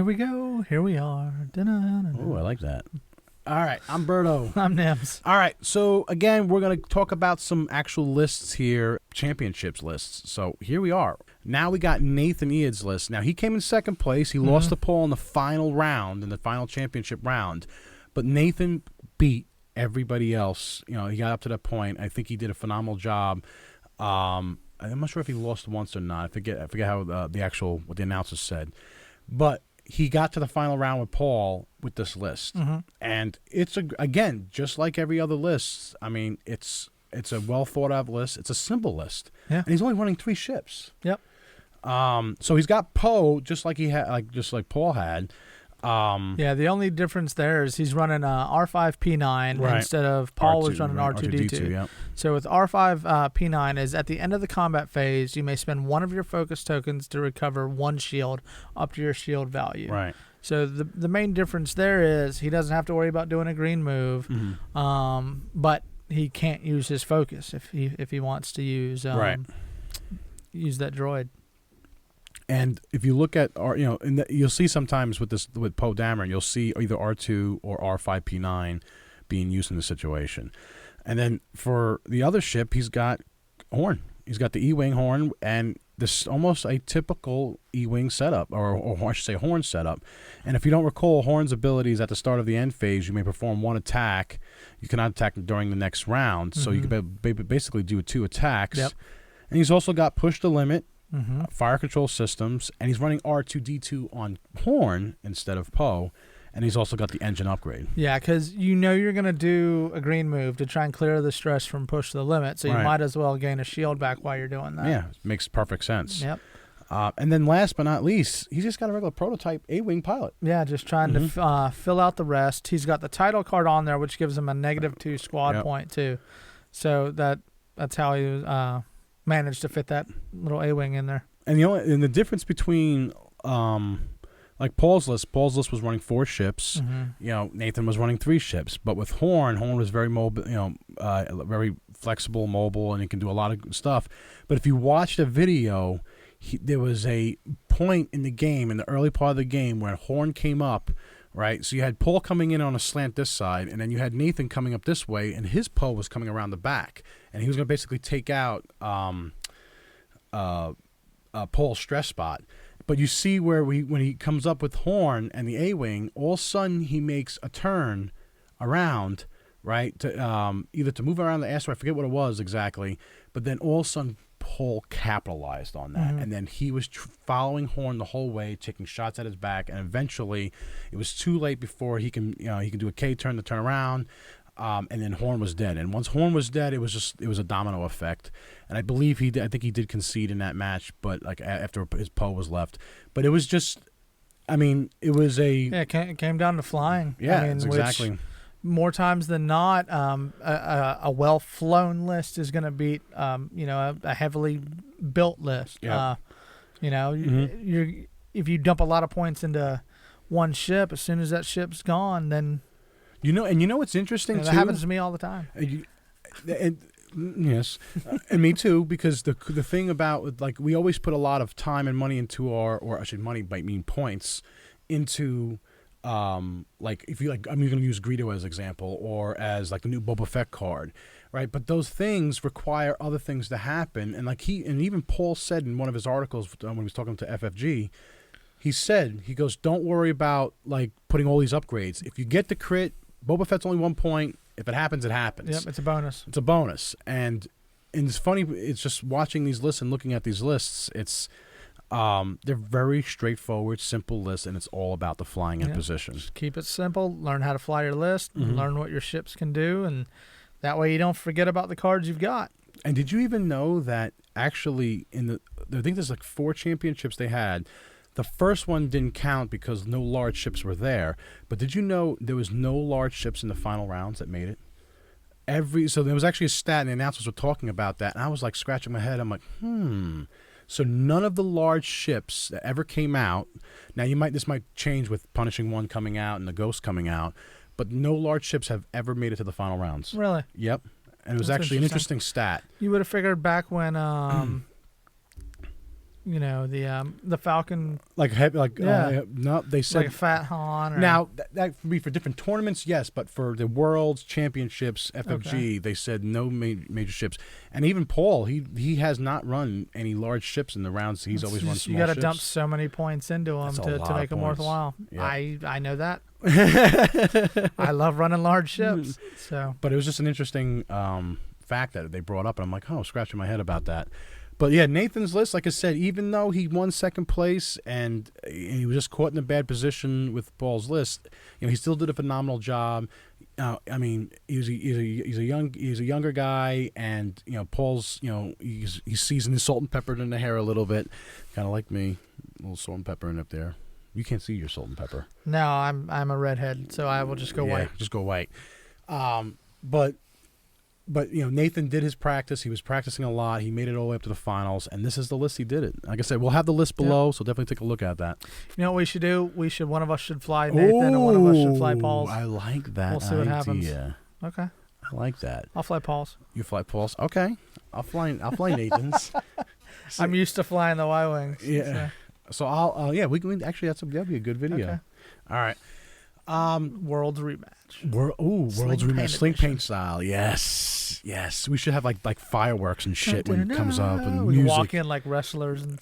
Here we go. Here we are. Oh, I like that. All right, I'm Berto. I'm Nims. All right, so again, we're going to talk about some actual lists here, championships lists. So here we are. Now we got Nathan Eide's list. Now, he came in second place. He lost to Paul in the final round, in the final championship round. But Nathan beat everybody else. You know, he got up to that point. I think he did a phenomenal job. I'm not sure if he lost once or not. I forget how what the announcers said. But he got to the final round with Paul with this list. And it's, again, just like every other list, I mean, it's a well-thought-out list. It's a simple list. Yeah. And he's only running 3 ships. Yep. So he's got Poe, just like Paul had. Yeah, the only difference there is he's running R5 P9 instead of Paul was running R2D2. Yep. So with R5 P9 is at the end of the combat phase, you may spend one of your focus tokens to recover 1 shield up to your shield value. Right. So the main difference there is he doesn't have to worry about doing a green move, but he can't use his focus if he wants to use use that droid. And if you look at you'll see sometimes with Poe Dameron, you'll see either R2 or R5P9 being used in the situation. And then for the other ship, he's got Horn. He's got the EWing Horn, and this is almost a typical EWing setup, or I should say Horn setup. And if you don't recall, Horn's abilities at the start of the end phase, you may perform 1 attack. You cannot attack during the next round, so you can basically do 2 attacks. Yep. And he's also got Push the Limit, fire control systems, and he's running R2D2 on Horn instead of Poe, and he's also got the engine upgrade. Yeah, because you're going to do a green move to try and clear the stress from Push the Limit, so you might as well gain a shield back while you're doing that. Yeah, makes perfect sense. Yep. And then last but not least, he's just got a regular prototype AWing pilot. Yeah, just trying to fill out the rest. He's got the title card on there, which gives him a -2 squad point, too. So that's how he managed to fit that little A-wing in there. And the difference between like Paul's list was running 4 ships. Nathan was running 3 ships. But with Horn was very mobile, very flexible, mobile, and he can do a lot of stuff. But if you watch the video, there was a point in the game, in the early part of the game, where Horn came up. Right, so you had Paul coming in on a slant this side, and then you had Nathan coming up this way, and his Poe was coming around the back, and he was going to basically take out Paul's stress spot. But you see where when he comes up with Horn and the A-wing, all of a sudden he makes a turn around, right, to either to move around the asteroid, I forget what it was exactly, but then all of a sudden Paul capitalized on that, and then he was following Horn the whole way, taking shots at his back, and eventually it was too late before he can do a K-turn to turn around, and then Horn was dead. And once Horn was dead, it was a domino effect. And I believe I think he did concede in that match, but like after his Poe was left. But it was just, I mean, it was it came down to flying. Yeah, exactly. More times than not, a well-flown list is going to beat, a heavily built list. Yep. If you dump a lot of points into one ship, as soon as that ship's gone, then what's interesting too. That happens to me all the time. Yes, and me too. Because the thing about, like, we always put a lot of time and money into money might mean points into. Like if you like, I'm going to use Greedo as an example, or as like the new Boba Fett card, right? But those things require other things to happen, and even Paul said in one of his articles when he was talking to FFG, he goes, don't worry about like putting all these upgrades. If you get the crit, Boba Fett's only 1 point. If it happens, it happens. Yep, it's a bonus. It's a bonus, and it's funny. It's just watching these lists and looking at these lists. It's they're very straightforward, simple lists, and it's all about the flying and position. Just keep it simple. Learn how to fly your list. Learn what your ships can do, and that way you don't forget about the cards you've got. And did you even know that actually I think there's like 4 championships they had. The first one didn't count because no large ships were there. But did you know there was no large ships in the final rounds that made it? So there was actually a stat, and the announcers were talking about that, and I was like scratching my head. I'm like, So none of the large ships that ever came out. Now this might change with Punishing One coming out and the Ghost coming out, but no large ships have ever made it to the final rounds. Really? Yep. And it was actually an interesting stat. You would have figured back when the Falcon, like heavy, like no, they said like a Fat Han. Or, now that would be for different tournaments, yes, but for the World's Championships, FFG, they said no major ships, and even Paul, he has not run any large ships in the rounds. He's always run small ships. You got to dump so many points into them to make them worthwhile. Yep. I know that. I love running large ships. So, but it was just an interesting fact that they brought up, and I'm like, oh, scratching my head about that. But yeah, Nathan's list, like I said, even though he won second place and he was just caught in a bad position with Paul's list, he still did a phenomenal job. I mean, he's a younger guy, and Paul's he's seasoned and salt and peppered in the hair a little bit, kind of like me, a little salt and pepper in up there. You can't see your salt and pepper. No, I'm a redhead, so I will just go white. Just go white. But Nathan did his practice. He was practicing a lot. He made it all the way up to the finals, and this is the list he did it. Like I said, we'll have the list below, so definitely take a look at that. You know what we should do? One of us should fly Nathan, and one of us should fly Paul's. I like that. We'll see what happens. Okay. I like that. I'll fly Paul's. You fly Paul's? Okay. I'll fly Nathan's. I'm used to flying the Y-wings. Yeah. So I'll we can actually that'll be a good video. Okay. All right. World's rematch. World's rematch, sling paint style. Yes. We should have like fireworks and shit when it comes up and we music. Walk in like wrestlers and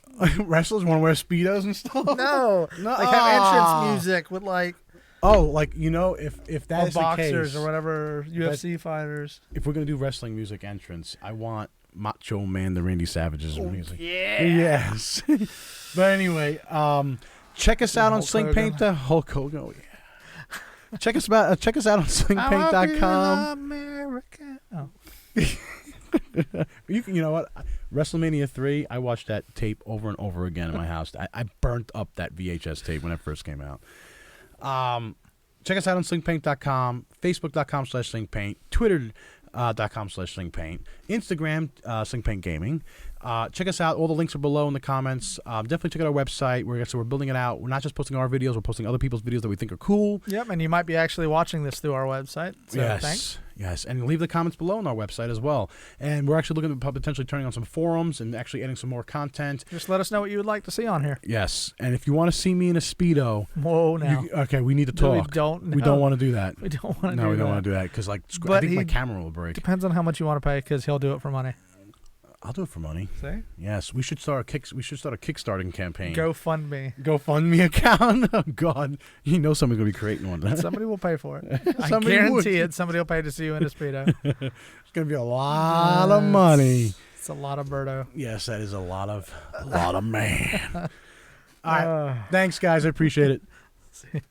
wrestlers want to wear speedos and stuff. No, like have entrance music with like. Oh, like if that is boxers the case, or whatever UFC fighters. If we're gonna do wrestling music entrance, I want Macho Man the Randy Savage's music. Yeah. Yes. But anyway, check us out on Sling Paint. The Hulk Hogan. Oh, yeah. Check us out on slingpaint.com. Oh. You know what? WrestleMania 3, I watched that tape over and over again in my house. I burnt up that VHS tape when it first came out. Check us out on slingpaint.com, facebook.com/slingpaint, twitter.com/slingpaint, Instagram, slingpaint gaming. Check us out. All the links are below in the comments. Definitely check out our website. We're building it out. We're not just posting our videos. We're posting other people's videos that we think are cool. Yep, and you might be actually watching this through our website. So thanks. Yes, and leave the comments below on our website as well. And we're actually looking at potentially turning on some forums and actually adding some more content. Just let us know what you would like to see on here. Yes, and if you want to see me in a Speedo. Whoa, now. Okay, we need to talk. We don't want to do that. We don't want to do that. No, we don't want to do that because I think my camera will break. Depends on how much you want to pay because he'll do it for money. I'll do it for money. See? Yes, we should start a Kickstarting campaign. GoFundMe account. Oh God, somebody's gonna be creating one. Somebody will pay for it. I guarantee it. Somebody will pay to see you in a Speedo. It's gonna be a lot of money. It's a lot of Birdo. Yes, that is a lot of man. All right, thanks guys. I appreciate it. See.